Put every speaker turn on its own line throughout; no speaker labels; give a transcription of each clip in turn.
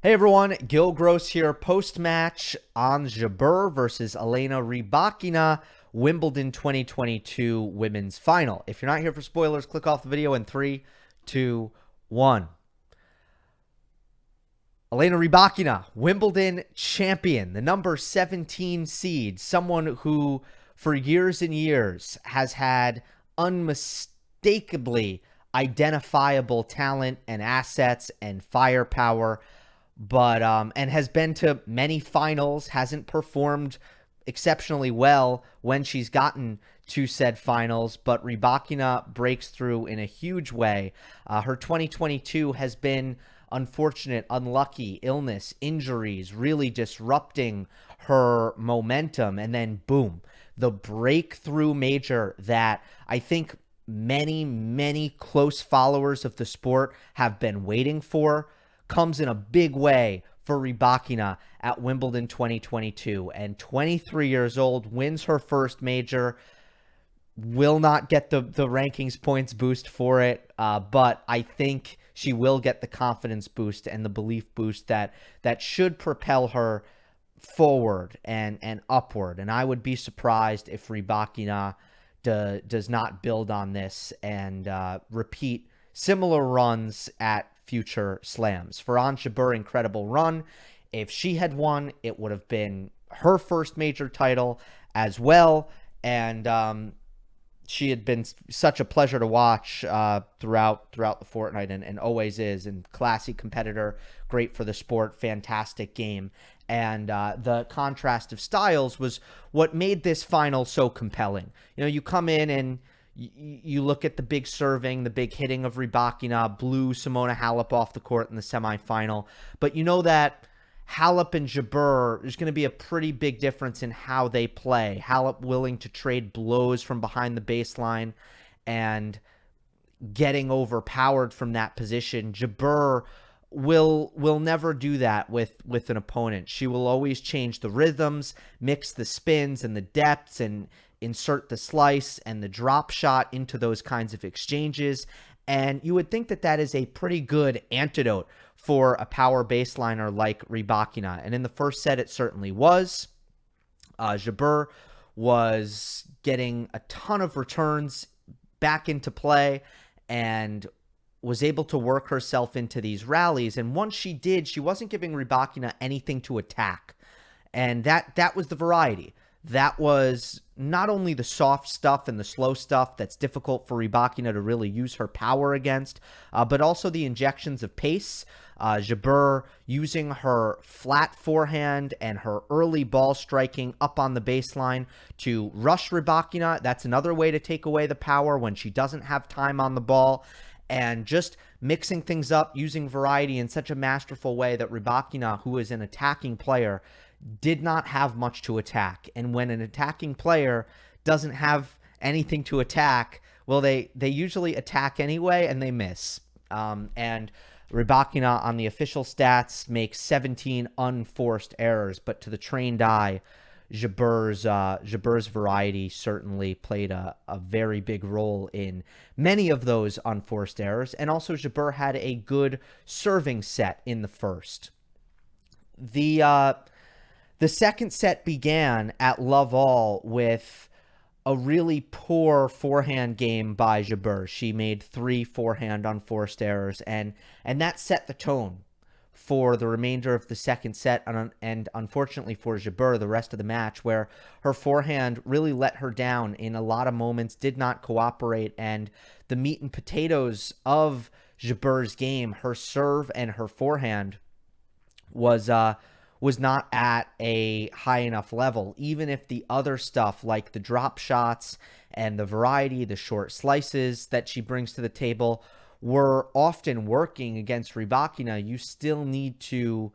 Hey everyone, Gill Gross here. Post-match Ons Jebeur versus Elena Rybakina, Wimbledon 2022 Women's Final. If you're not here for spoilers, click off the video in 3, 2, 1. Elena Rybakina, Wimbledon champion, the number 17 seed, someone who for years and years has had unmistakably identifiable talent and assets and firepower, but and has been to many finals, hasn't performed exceptionally well when she's gotten to said finals, but Rybakina breaks through in a huge way. Her 2022 has been unfortunate, unlucky, illness, injuries, really disrupting her momentum, and then boom, the breakthrough major that I think many close followers of the sport have been waiting for comes in a big way for Rybakina at Wimbledon 2022. And 23 years old, wins her first major, will not get the rankings points boost for it, but I think she will get the confidence boost and the belief boost that should propel her forward and upward. And I would be surprised if Rybakina does not build on this and repeat similar runs at future slams. For Ons Jebeur, incredible run. If she had won, it would have been her first major title as well. And she had been such a pleasure to watch throughout the fortnight, and always is. And classy competitor, great for the sport, fantastic game. And the contrast of styles was what made this final so compelling. You know, you come in and you look at the big serving, the big hitting of Rybakina, blew Simona Halep off the court in the semifinal. But you know that Halep and Jabeur, there's going to be a pretty big difference in how they play. Halep willing to trade blows from behind the baseline and getting overpowered from that position. Jabeur will never do that with an opponent. She will always change the rhythms, mix the spins and the depths, and insert the slice and the drop shot into those kinds of exchanges. And you would think that that is a pretty good antidote for a power baseliner like Rybakina. And in the first set, it certainly was. Jabeur was getting a ton of returns back into play and was able to work herself into these rallies. And once she did, she wasn't giving Rybakina anything to attack. And that was the variety. That was not only the soft stuff and the slow stuff that's difficult for Rybakina to really use her power against, but also the injections of pace. Jabeur using her flat forehand and her early ball striking up on the baseline to rush Rybakina. That's another way to take away the power when she doesn't have time on the ball. And just mixing things up, using variety in such a masterful way that Rybakina, who is an attacking player, did not have much to attack. And when an attacking player doesn't have anything to attack, well, they usually attack anyway and they miss. And Rybakina on the official stats makes 17 unforced errors, but to the trained eye, Jabeur's variety certainly played a very big role in many of those unforced errors. And also Jabeur had a good serving set in the first. The second set began at love all with a really poor forehand game by Jabeur. She made 3 forehand unforced errors, and that set the tone for the remainder of the second set, and unfortunately for Jabeur, the rest of the match, where her forehand really let her down in a lot of moments, did not cooperate, and the meat and potatoes of Jabeur's game, her serve and her forehand, was not at a high enough level, even if the other stuff like the drop shots and the variety, the short slices that she brings to the table were often working against Rybakina. You still need to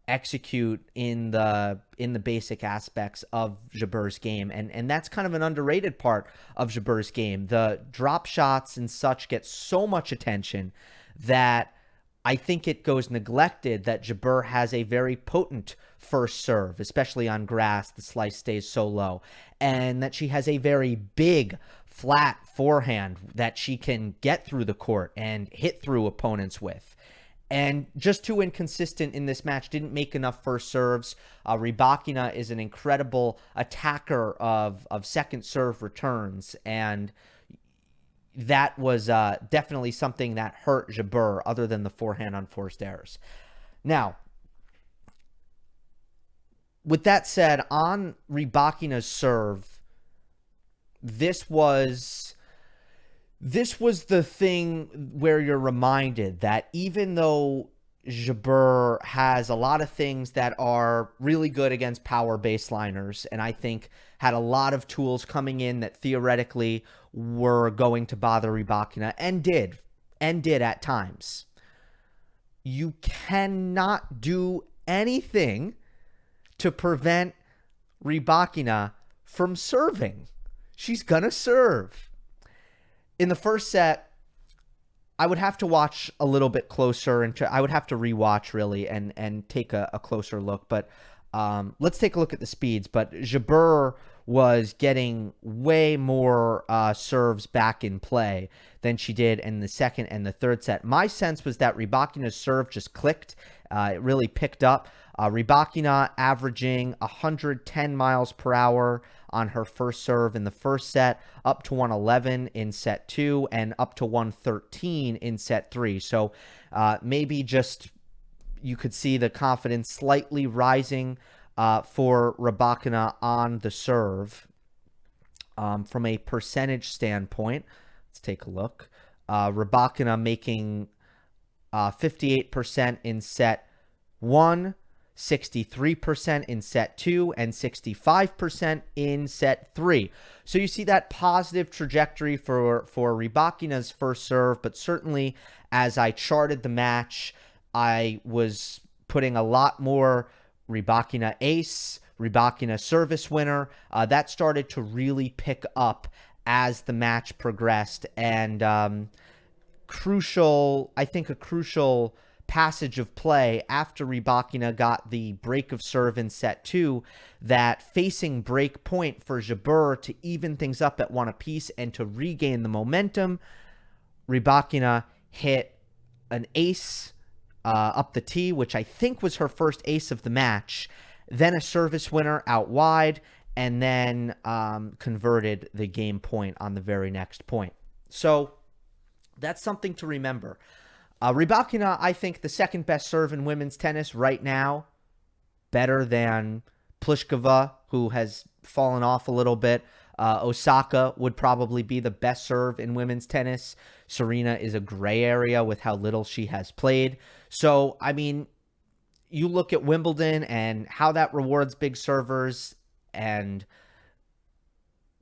execute in the basic aspects of Jabeur's game, and that's kind of an underrated part of Jabeur's game. The drop shots and such get so much attention that I think it goes neglected that Jabeur has a very potent first serve, especially on grass. The slice stays so low. And that she has a very big, flat forehand that she can get through the court and hit through opponents with. and just too inconsistent in this match. Didn't make enough first serves. Rybakina is an incredible attacker of second serve returns, and that was definitely something that hurt Jabeur, other than the forehand unforced errors. Now, with that said, on Rybakina's serve, this was the thing where you're reminded that even though Jabeur has a lot of things that are really good against power baseliners, and I think had a lot of tools coming in that theoretically were going to bother Rybakina, and did at times, you cannot do anything to prevent Rybakina from serving. She's gonna serve. In the first set, I would have to watch a little bit closer, and I would have to rewatch really and take a closer look. But let's take a look at the speeds. But Jabeur was getting way more serves back in play than she did in the second and the third set. My sense was that Rybakina's serve just clicked. It really picked up. Rybakina averaging 110 miles per hour on her first serve in the first set, up to 111 in set 2, and up to 113 in set 3. So maybe just you could see the confidence slightly rising for Rybakina on the serve. From a percentage standpoint, let's take a look. Rybakina making 58% in set 1, 63% in set 2, and 65% in set 3. So you see that positive trajectory for Rybakina's first serve, but certainly as I charted the match, I was putting a lot more Rybakina ace, Rybakina service winner. That started to really pick up as the match progressed, and I think a crucial passage of play after Rybakina got the break of serve in set 2, that facing break point for Jabeur to even things up at 1 apiece and to regain the momentum, Rybakina hit an ace up the tee, which I think was her first ace of the match, then a service winner out wide, and then converted the game point on the very next point. So that's something to remember. Rybakina, I think, the second best serve in women's tennis right now, better than Pliskova, who has fallen off a little bit. Osaka would probably be the best serve in women's tennis. Serena is a gray area with how little she has played. So, I mean, you look at Wimbledon and how that rewards big servers, and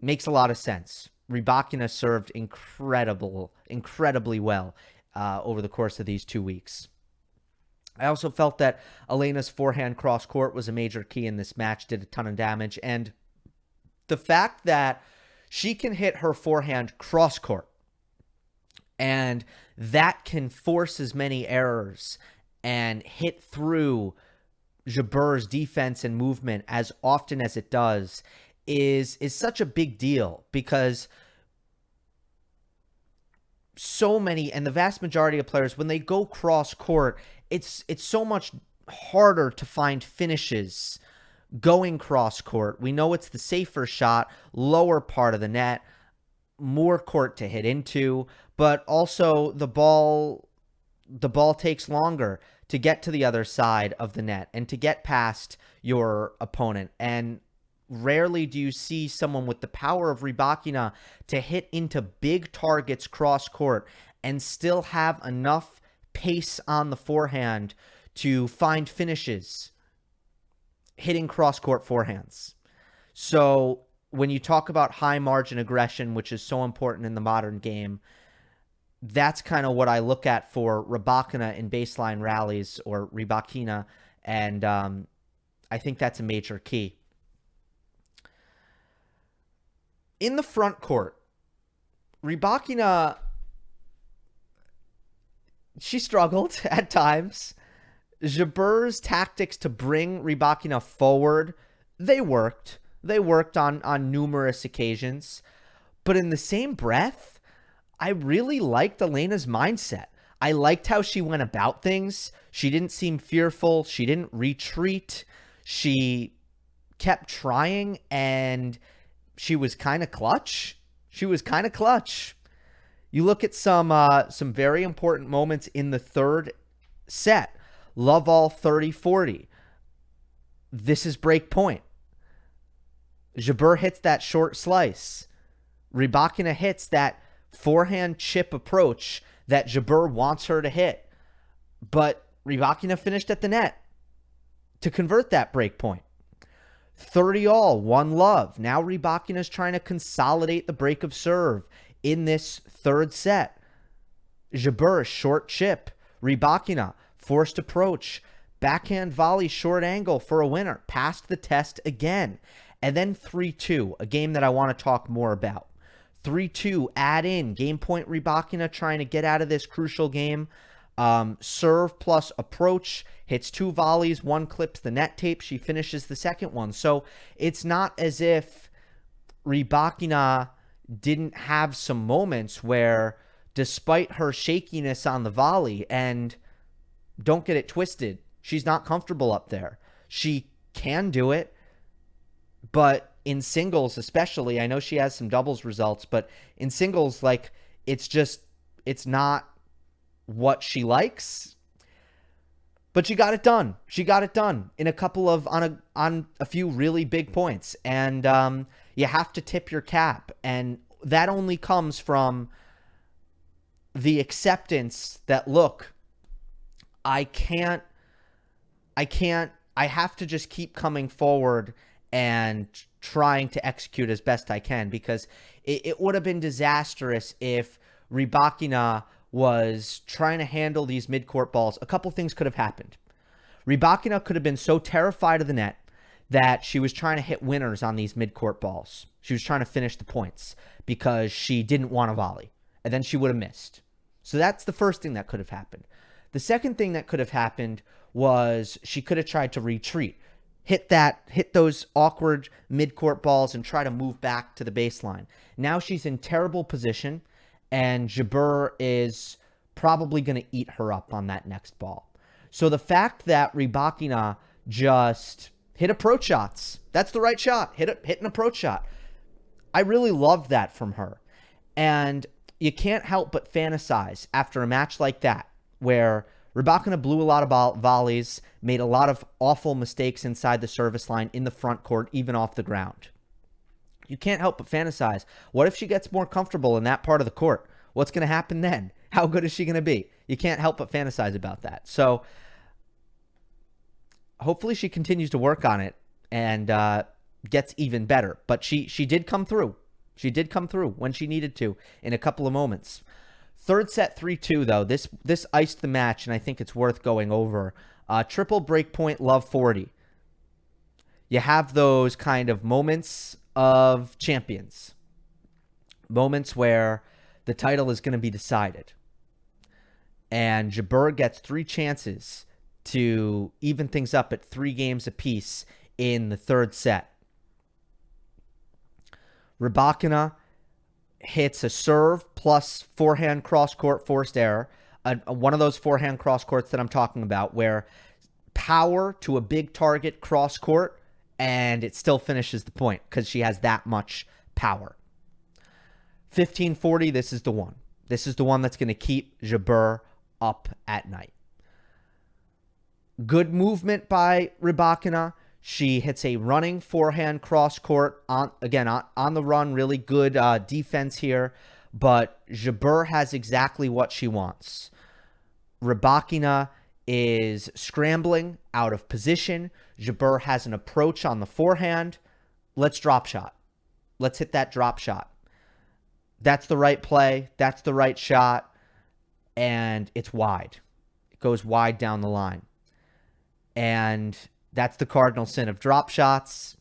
makes a lot of sense. Rybakina served incredibly well over the course of these 2 weeks. I also felt that Elena's forehand cross court was a major key in this match, did a ton of damage, and the fact that she can hit her forehand cross court and that can force as many errors and hit through Jabeur's defense and movement as often as it does is such a big deal, because so many, and the vast majority of players, when they go cross court, it's so much harder to find finishes going cross court. We know it's the safer shot, lower part of the net, more court to hit into, but also the ball takes longer to get to the other side of the net and to get past your opponent. And rarely do you see someone with the power of Rybakina to hit into big targets cross court and still have enough pace on the forehand to find finishes hitting cross court forehands. So when you talk about high margin aggression, which is so important in the modern game, that's kind of what I look at for Rybakina in baseline rallies, or Rybakina, and I think that's a major key. In the front court, Rybakina, she struggled at times. Jabeur's tactics to bring Rybakina forward, they worked. They worked on numerous occasions. But in the same breath, I really liked Elena's mindset. I liked how she went about things. She didn't seem fearful. She didn't retreat. She kept trying, and she was kind of clutch. You look at some very important moments in the third set. Love all 30-40. This is break point. Jabeur hits that short slice. Rybakina hits that forehand chip approach that Jabeur wants her to hit. But Rybakina finished at the net to convert that break point. 30-all, 1-love. Now Rybakina's trying to consolidate the break of serve in this third set. Jabeur, short chip. Rybakina, forced approach. Backhand volley, short angle for a winner. Passed the test again. And then 3-2, a game that I want to talk more about. 3-2, add in. Game point Rybakina trying to get out of this crucial game. Serve plus approach. Hits 2 volleys. 1 clips the net tape. She finishes the second one. So it's not as if Rybakina didn't have some moments where, despite her shakiness on the volley, and don't get it twisted, she's not comfortable up there. She can do it, but in singles especially, I know she has some doubles results, but in singles, like, it's not what she likes. But she got it done. She got it done in a couple of, on a few really big points. And you have to tip your cap. And that only comes from the acceptance that, look, I have to just keep coming forward and trying to execute as best I can, because it would have been disastrous if Rybakina was trying to handle these midcourt balls. A couple things could have happened. Rybakina could have been so terrified of the net that she was trying to hit winners on these midcourt balls. She was trying to finish the points because she didn't want to volley, and then she would have missed. So that's the first thing that could have happened. The second thing that could have happened was she could have tried to retreat, hit those awkward midcourt balls and try to move back to the baseline. Now she's in terrible position, and Jabeur is probably going to eat her up on that next ball. So the fact that Rybakina just hit approach shots, that's the right shot, hit an approach shot. I really loved that from her. And you can't help but fantasize after a match like that, where Rybakina blew a lot of volleys, made a lot of awful mistakes inside the service line, in the front court, even off the ground. You can't help but fantasize. What if she gets more comfortable in that part of the court? What's going to happen then? How good is she going to be? You can't help but fantasize about that. So hopefully she continues to work on it and gets even better. But she did come through. She did come through when she needed to in a couple of moments. Third set, 3-2, though. This iced the match, and I think it's worth going over. Triple breakpoint, love 40. You have those kind of moments of champions. Moments where the title is going to be decided. And Jabeur gets 3 chances to even things up at 3 games apiece in the third set. Rybakina hits a serve plus forehand cross-court forced error. One of those forehand cross-courts that I'm talking about, where power to a big target cross-court, and it still finishes the point because she has that much power. 15-40, this is the one. This is the one that's going to keep Jabeur up at night. Good movement by Rybakina. She hits a running forehand cross-court, on the run, really good defense here. But Jabeur has exactly what she wants. Rybakina is scrambling out of position. Jabeur has an approach on the forehand. Let's drop shot. Let's hit that drop shot. That's the right play. That's the right shot. And it's wide. It goes wide down the line. And that's the cardinal sin of drop shots.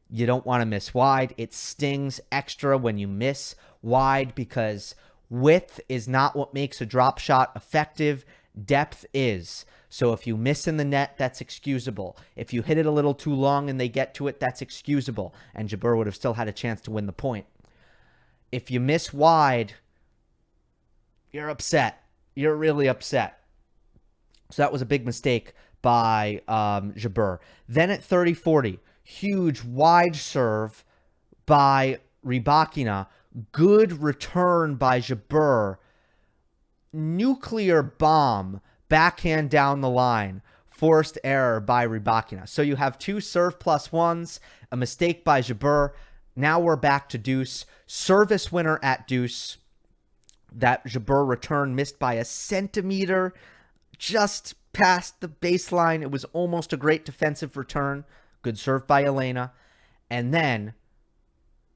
You don't want to miss wide. It stings extra when you miss wide, because width is not what makes a drop shot effective. Depth is. So if you miss in the net, that's excusable. If you hit it a little too long and they get to it, that's excusable. And Jabeur would have still had a chance to win the point. If you miss wide, you're upset. you're really upset. So that was a big mistake by Jabeur. Then at 30-40, huge wide serve by Rybakina. Good return by Jabeur. Nuclear bomb, backhand down the line. Forced error by Rybakina. So you have two serve plus ones, a mistake by Jabeur. Now we're back to deuce. Service winner at deuce. That Jabeur return missed by a centimeter, just past the baseline. It was almost a great defensive return. Good serve by Elena. And then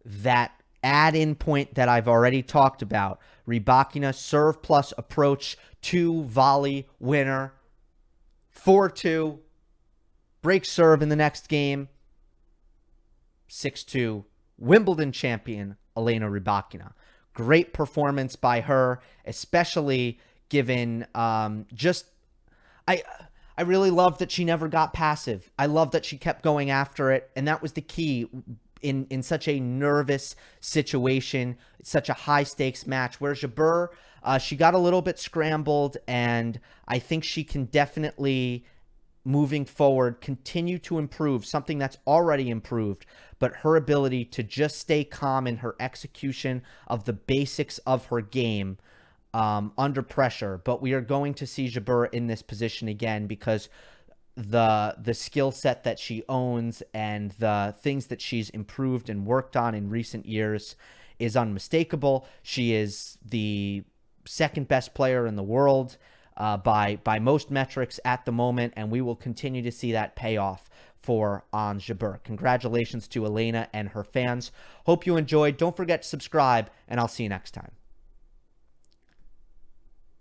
that add-in point that I've already talked about. Rybakina serve plus approach, 2 volley winner. 4-2. Break serve in the next game. 6-2. Wimbledon champion Elena Rybakina. Great performance by her, especially given I really love that she never got passive. I love that she kept going after it, and that was the key in such a nervous situation, such a high-stakes match, where Jabeur, she got a little bit scrambled, and I think she can definitely, moving forward, continue to improve, something that's already improved, but her ability to just stay calm in her execution of the basics of her game under pressure. But we are going to see Jabeur in this position again because the skill set that she owns and the things that she's improved and worked on in recent years is unmistakable. She is the second best player in the world by most metrics at the moment, and we will continue to see that pay off for Ons Jebeur. Congratulations to Elena and her fans. Hope you enjoyed. Don't forget to subscribe, and I'll see you next time.